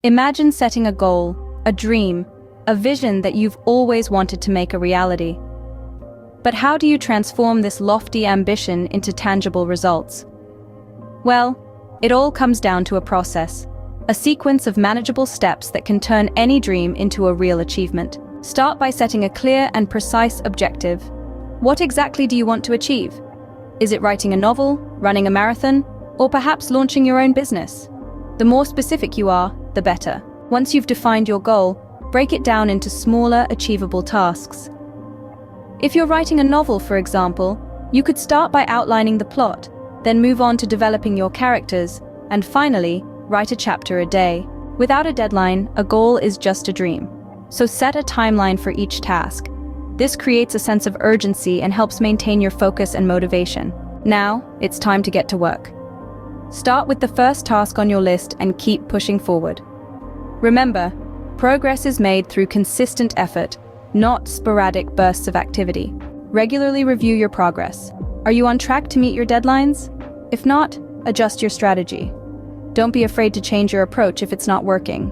Imagine setting a goal, a dream, a vision that you've always wanted to make a reality. But how do you transform this lofty ambition into tangible results? Well, it all comes down to a process, a sequence of manageable steps that can turn any dream into a real achievement. Start by setting a clear and precise objective. What exactly do you want to achieve? Is it writing a novel, running a marathon, or perhaps launching your own business? The more specific you are, the better. Once you've defined your goal, break it down into smaller, achievable tasks. If you're writing a novel, for example, you could start by outlining the plot, then move on to developing your characters, and finally, write a chapter a day. Without a deadline, a goal is just a dream. So set a timeline for each task. This creates a sense of urgency and helps maintain your focus and motivation. Now, it's time to get to work. Start with the first task on your list and keep pushing forward. Remember, progress is made through consistent effort, not sporadic bursts of activity. Regularly review your progress. Are you on track to meet your deadlines? If not, adjust your strategy. Don't be afraid to change your approach if it's not working.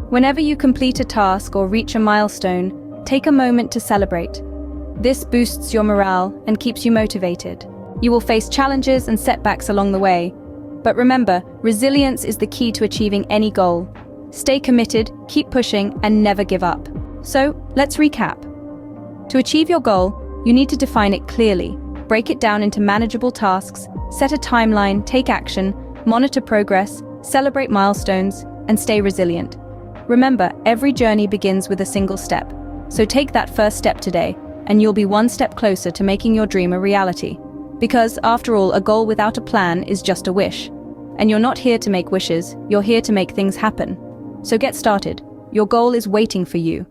Whenever you complete a task or reach a milestone, take a moment to celebrate. This boosts your morale and keeps you motivated. You will face challenges and setbacks along the way. But remember, resilience is the key to achieving any goal. Stay committed, keep pushing, and never give up. So, let's recap. To achieve your goal, you need to define it clearly, break it down into manageable tasks, set a timeline, take action, monitor progress, celebrate milestones, and stay resilient. Remember, every journey begins with a single step. So take that first step today, and you'll be one step closer to making your dream a reality. Because, after all, a goal without a plan is just a wish. And you're not here to make wishes, you're here to make things happen. So get started. Your goal is waiting for you.